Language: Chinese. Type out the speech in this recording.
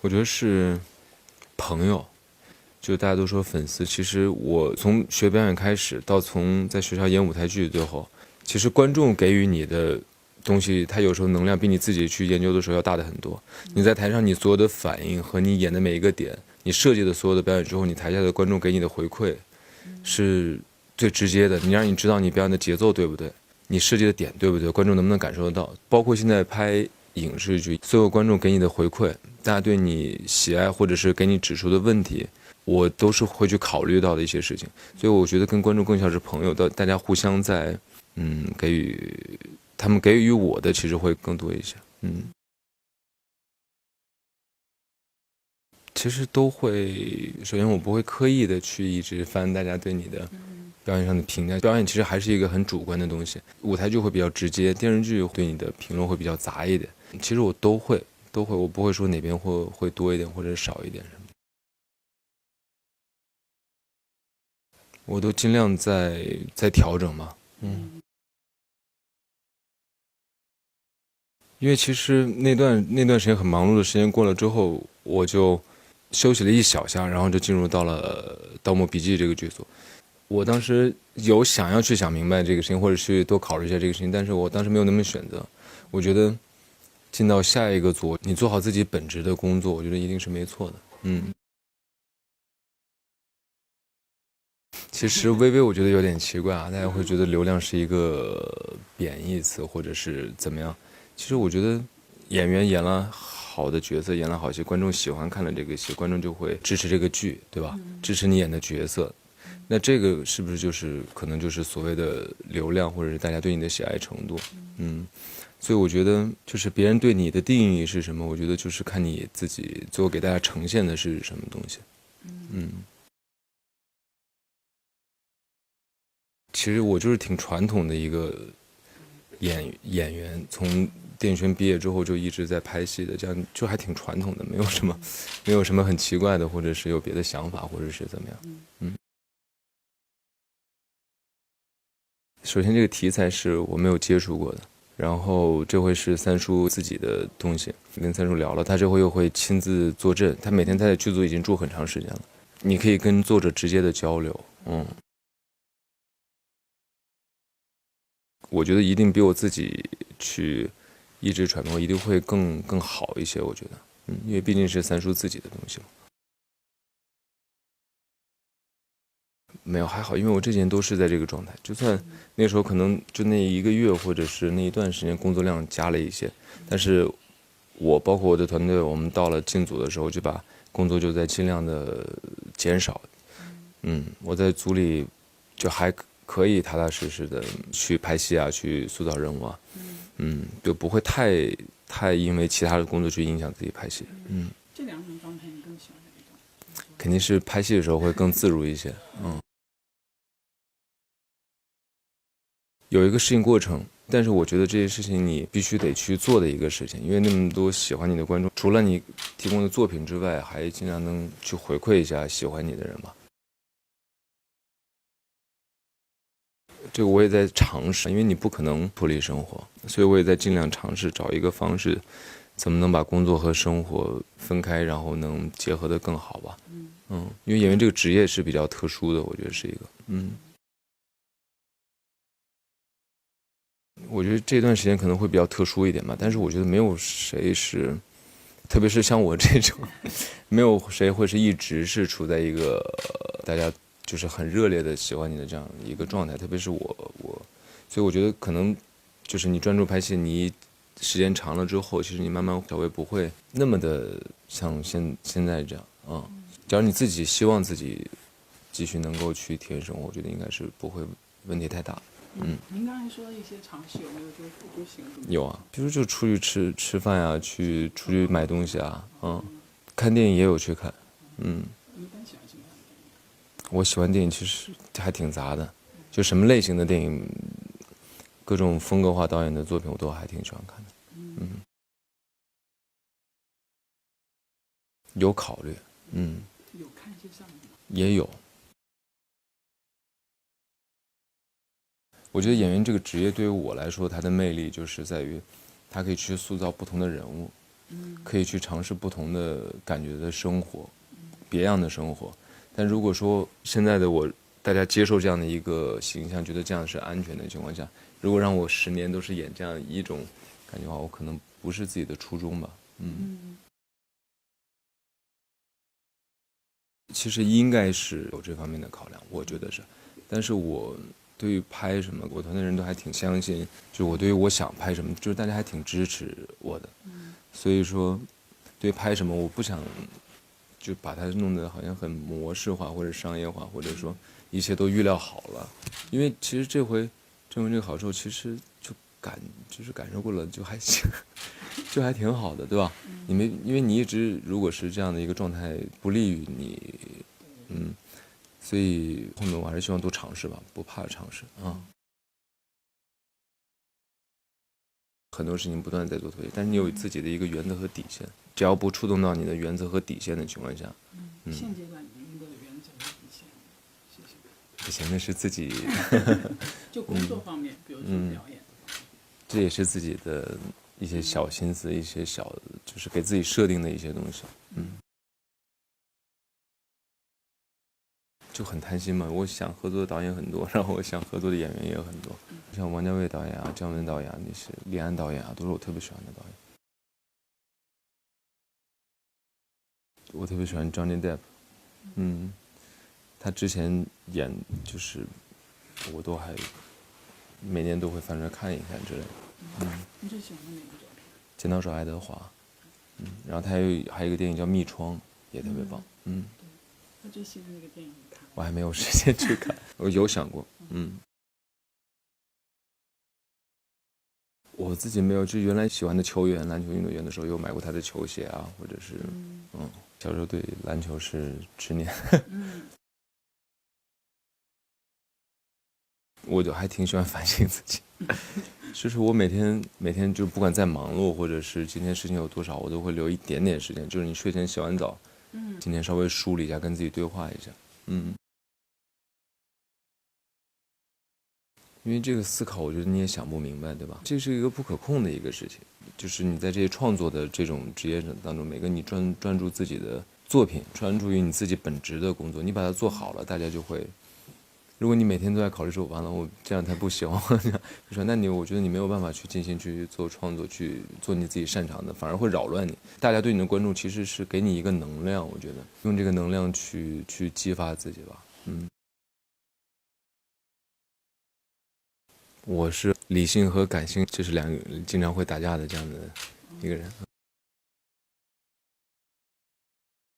我觉得是朋友，就大家都说粉丝，其实我从学表演开始，到从在学校演舞台剧最后，其实观众给予你的东西，它有时候能量比你自己去研究的时候要大的很多。你在台上，你所有的反应和你演的每一个点，你设计的所有的表演之后，你台下的观众给你的回馈，是最直接的。你让你知道你表演的节奏对不对，你设计的点对不对，观众能不能感受得到。包括现在拍影视剧，所有观众给你的回馈，大家对你喜爱或者是给你指出的问题，我都是会去考虑到的一些事情。所以我觉得跟观众更像是朋友的，大家互相在给予，他们给予我的其实会更多一些。其实都会，首先我不会刻意的去一直翻大家对你的表演上的评价。表演其实还是一个很主观的东西，舞台剧会比较直接，电视剧对你的评论会比较杂一点。其实我都会，我不会说哪边会多一点或者少一点什么，我都尽量在调整嘛。因为其实那段时间很忙碌的时间过了之后，我就休息了一小下，然后就进入到了《盗墓笔记》这个剧组。我当时有想要去想明白这个事情，或者去多考虑一下这个事情，但是我当时没有那么选择。我觉得进到下一个组，你做好自己本职的工作，我觉得一定是没错的。其实微微我觉得有点奇怪啊，大家会觉得流量是一个贬义词，或者是怎么样？其实我觉得演员演了好的角色，演了好戏，观众喜欢看了这个戏，观众就会支持这个剧，对吧？支持你演的角色。那这个是不是可能就是所谓的流量，或者是大家对你的喜爱程度？所以我觉得就是别人对你的定义是什么，我觉得就是看你自己最后给大家呈现的是什么东西。其实我就是挺传统的一个演员，从电影学院毕业之后就一直在拍戏的，这样就还挺传统的，没有什么很奇怪的，或者是有别的想法，或者是怎么样。首先这个题材是我没有接触过的，然后这回是三叔自己的东西，跟三叔聊了，他这回又会亲自坐镇，他每天在剧组已经住很长时间了，你可以跟作者直接的交流。我觉得一定比我自己去一直揣摩一定会更好一些，我觉得，因为毕竟是三叔自己的东西嘛。没有还好，因为我这几年都是在这个状态，就算那时候可能就那一个月或者是那一段时间工作量加了一些，但是我包括我的团队，我们到了进组的时候就把工作就在尽量的减少。我在组里就还可以踏踏实实的去拍戏啊，去塑造人物啊，就不会太因为其他的工作去影响自己拍戏。这两种状态你更喜欢哪一种？肯定是拍戏的时候会更自如一些。有一个适应过程，但是我觉得这些事情你必须得去做的一个事情，因为那么多喜欢你的观众，除了你提供的作品之外，还尽量能去回馈一下喜欢你的人吧。这个我也在尝试，因为你不可能脱离生活，所以我也在尽量尝试找一个方式，怎么能把工作和生活分开，然后能结合得更好吧。因为演员这个职业是比较特殊的，我觉得是一个。我觉得这段时间可能会比较特殊一点吧，但是我觉得没有谁是，特别是像我这种，没有谁会是一直是处在一个大家就是很热烈的喜欢你的这样一个状态，特别是我，所以我觉得可能就是你专注拍戏，你时间长了之后，其实你慢慢稍微不会那么的像现在这样只要你自己希望自己继续能够去体验生活，我觉得应该是不会问题太大。您刚才说的一些尝试有没有就是付诸行动？有啊，比如就出去吃饭呀，出去买东西啊，看电影也有去看。你一般喜欢什么样的电影？我喜欢电影其实还挺杂的，就什么类型的电影，各种风格化导演的作品我都还挺喜欢看的。有考虑。有看一些上映吗？也有。我觉得演员这个职业对于我来说，它的魅力就是在于，它可以去塑造不同的人物。可以去尝试不同的感觉的生活，别样的生活。但如果说现在的我，大家接受这样的一个形象，觉得这样是安全的情况下，如果让我10年都是演这样一种感觉的话，我可能不是自己的初衷吧。其实应该是有这方面的考量，我觉得是。但是我对于拍什么，我团队人都还挺相信，就我对于我想拍什么，就是大家还挺支持我的。所以说，对于拍什么，我不想就把它弄得好像很模式化或者商业化，或者说一切都预料好了。因为其实这回这个好受，其实就是感受过了，就还行，就还挺好的，对吧？因为你一直如果是这样的一个状态，不利于你，所以后面我还是希望多尝试吧，不怕尝试啊。很多事情不断在做推，但是你有自己的一个原则和底线，只要不触动到你的原则和底线的情况下，现阶段您的原则和底线是什么？不行，那是自己，就工作方面，比如说表演，这也是自己的一些小心思，一些小就是给自己设定的一些东西，就很贪心嘛。我想合作的导演很多，然后我想合作的演员也有很多，像王家卫导演啊、姜文导演啊、那些李安导演啊，都是我特别喜欢的导演。我特别喜欢 Johnny Depp，他之前演就是我都还每年都会翻出来看一看之类的。你最喜欢的哪部作品？剪刀手爱德华，然后他还有一个电影叫《密窗》，也特别棒。他最新的那个电影你看？我还没有时间去看，我有想过，我自己没有，就原来喜欢的球员，篮球运动员的时候，有买过他的球鞋啊，或者是，小时候对篮球是执念，我就还挺喜欢反省自己，就是我每天就不管再忙碌，或者是今天事情有多少，我都会留一点点时间，就是你睡前洗完澡，今天稍微梳理一下，跟自己对话一下，因为这个思考，我觉得你也想不明白，对吧？这是一个不可控的一个事情，就是你在这些创作的这种职业者当中，每个你专注自己的作品，专注于你自己本职的工作，你把它做好了，大家就会。如果你每天都在考虑说，完了我这样才不行，就说那我觉得你没有办法去进行去做创作，去做你自己擅长的，反而会扰乱你。大家对你的关注其实是给你一个能量，我觉得用这个能量去激发自己吧。我是理性和感性，这是两个经常会打架的这样的一个人。